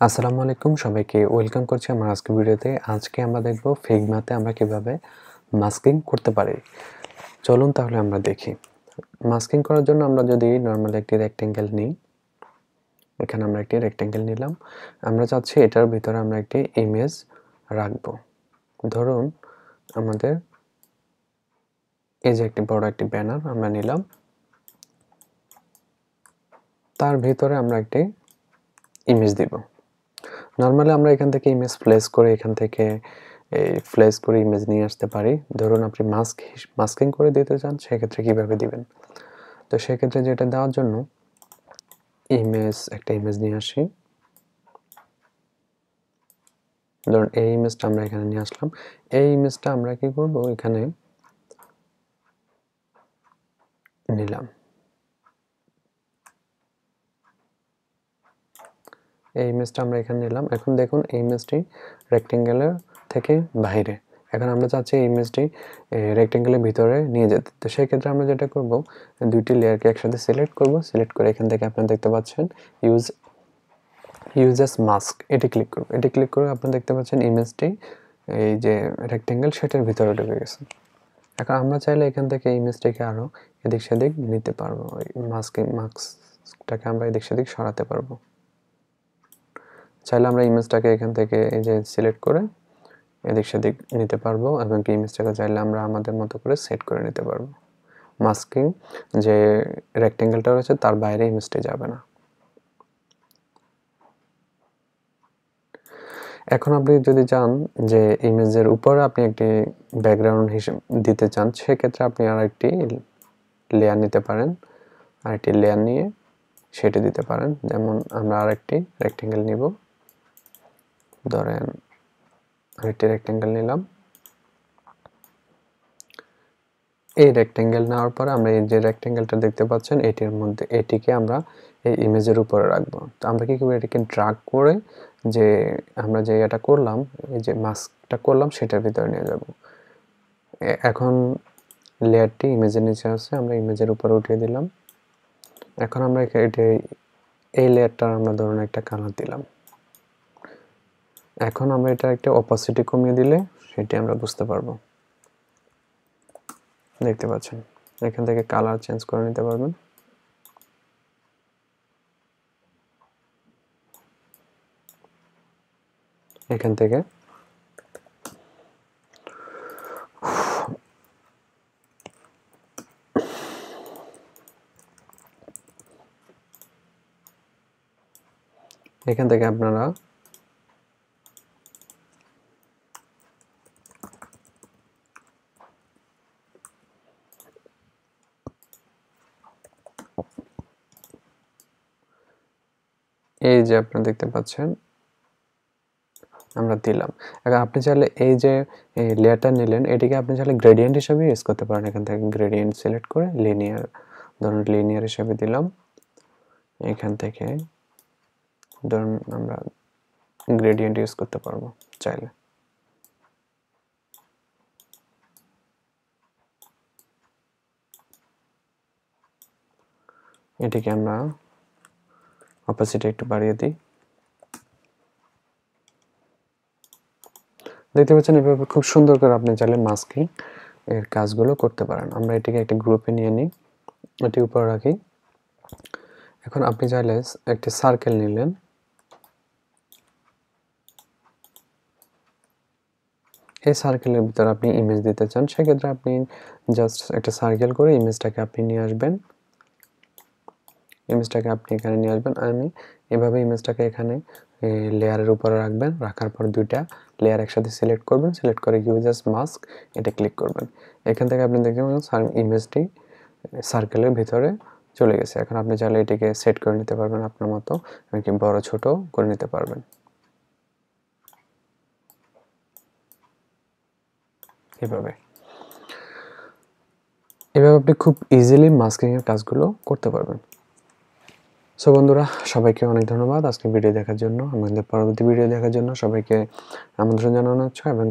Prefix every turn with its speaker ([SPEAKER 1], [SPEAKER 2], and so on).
[SPEAKER 1] আসসালামু আলাইকুম সবাইকে ওয়েলকাম করছি আমার আজকের ভিডিওতে। আজকে আমরা দেখব ফিগমাতে আমরা কিভাবে মাস্কিং করতে পারি। চলুন তাহলে আমরা দেখি। মাস্কিং করার জন্য আমরা যদি নরমালি একটি রেক্টেঙ্গেল নিই, এখানে আমরা একটি রেক্টেঙ্গেল নিলাম। আমরা চাচ্ছি এটার ভিতরে আমরা একটি ইমেজ রাখবো। ধরুন আমাদের এই যে একটি বড় একটি ব্যানার আমরা নিলাম, তার ভিতরে আমরা একটি ইমেজ দিব। নরমালি আমরা এখান থেকে ইমেজ প্লেস করে ইমেজ নিয়ে আসতে পারি। ধরুন আপনি মাস্কিং করে দিতে চান, সেক্ষেত্রে কিভাবে দিবেন? তো সেক্ষেত্রে যেটা দেওয়ার জন্য একটা ইমেজ নিয়ে আসি। ধরুন এই ইমেজটা আমরা এখানে নিয়ে আসলাম। এই ইমেজটা আমরা কি করব, এখানে নিলাম। এই ইমেজটা আমরা এখানে নিলাম। এখন দেখুন এই ইমেজটি রেক্টেঙ্গেলের থেকে বাইরে। এখন আমরা চাচ্ছি এই ইমেজটি রেক্টেঙ্গেলের ভিতরে নিয়ে যেতে। তো সেই ক্ষেত্রে আমরা যেটা করব, দুইটি লেয়ারকে একসাথে সিলেক্ট করব। সিলেক্ট করে এখান থেকে আপনারা দেখতে পাচ্ছেন ইউজ এস মাস্ক, এটি ক্লিক করব। এটি ক্লিক করে আপনারা দেখতে পাচ্ছেন ইমেজটি এই যে রেক্টেঙ্গেল সেটার ভিতরে ঢুকে গেছে। এখন আমরা চাইলে এখান থেকে ইমেজটিকে আরও এদিক সেদিক নিতে পারবো। মাস্কটাকে আমরা এদিক সেদিক সরাতে পারবো। চাইলে আমরা ইমেজটাকে এখান থেকে এই যে সিলেক্ট করে এদিক সেদিক নিতে পারবো, এবং কি ইমেজটাকে চাইলে আমরা আমাদের মতো করে সেট করে নিতে পারবো। মাস্কিং যে রেক্টেঙ্গেলটা রয়েছে তার বাইরে ইমেজটি যাবে না। এখন আপনি যদি চান যে ইমেজের উপরে আপনি একটি ব্যাকগ্রাউন্ড হিসেবে দিতে চান, সেক্ষেত্রে আপনি আরেকটি লেয়ার নিতে পারেন। আরেকটি লেয়ার নিয়ে সেটি দিতে পারেন। যেমন আমরা আরেকটি রেক্টেঙ্গেল নিব। ধরেন আরেকটি রেক্টেঙ্গেল নিলাম। এই রেক্টেঙ্গেল নেওয়ার পরে আমরা এই যে রেক্টেঙ্গেলটা দেখতে পাচ্ছেন এটিকে আমরা এই ইমেজের উপরে রাখবো। তো আমরা কি করব, এটিকে ড্র্যাগ করে যে আমরা যে এটা করলাম, এই যে মাস্কটা করলাম সেটার ভিতরে নিয়ে যাব। এখন লেয়ারটি ইমেজের নিচে আছে, আমরা ইমেজের উপরে উঠিয়ে দিলাম। এখন আমরা এই লেয়ারটার আমরা ধরুন একটা কালার দিলাম। এখন আমরা এটা একটা অপাসিটি কমিয়ে দিলে সেটি আমরা বুঝতে পারবো। দেখতে পাচ্ছেন এখান থেকে কালার চেঞ্জ করে নিতে পারবেন। এখান থেকে আপনারা এই যে আপনারা দেখতে পাচ্ছেন আমরা দিলাম। এখন আপনি চাইলে এই যে লেয়ারটা নিলেন, এটিকে আপনি চাইলে গ্রেডিয়েন্ট হিসেবে ইউজ করতে পারেন। এখান থেকে গ্রেডিয়েন্ট সিলেক্ট করে লিনিয়ার, ধরুন লিনিয়ার হিসেবে দিলাম। এখান থেকে ধরুন আমরা গ্রেডিয়েন্ট ইউজ করতে পারবো চাইলে। এটিকে আমরা অপাসিটি একটু বাড়িয়ে দিই। দেখতে পাচ্ছেন এভাবে খুব সুন্দর করে আপনি চাইলে মাস্কিং এর কাজগুলো করতে পারেন। আমরা এটিকে একটা গ্রুপে নিয়ে নিই, এটি উপরে রাখি। এখন আপনি চাইলে একটি সার্কেল নিলেন। এই সার্কেলের ভিতরে আপনি ইমেজ দিতে চান, সেক্ষেত্রে আপনি জাস্ট একটা সার্কেল করে ইমেজটাকে আপনি নিয়ে আসবেন। ইমেজটাকে আপনি এখানে নিয়ে আসবেন। এভাবে ইমেজটাকে এখানে লেয়ারের উপরে রাখবেন। রাখার পর দুইটা লেয়ার একসাথে সিলেক্ট করবেন। সিলেক্ট করে ইউজ এস মাস্ক এটা ক্লিক করবেন। এখান থেকে আপনি দেখতে পাবেন ইমেজটি সার্কেলের ভিতরে চলে গেছে। এখন আপনি চাইলে এটিকে সেট করে নিতে পারবেন আপনার মতো, এমনকি বড় ছোট করে নিতে পারবেন। এভাবে আপনি খুব ইজিলি মাস্কিং এর কাজগুলো করতে পারবেন। সো বন্ধুরা, সবাইকে অনেক ধন্যবাদ আজকে ভিডিও দেখার জন্য। আমাদের পরবর্তী ভিডিও দেখার জন্য সবাইকে আমন্ত্রণ জানানো হচ্ছে। এবং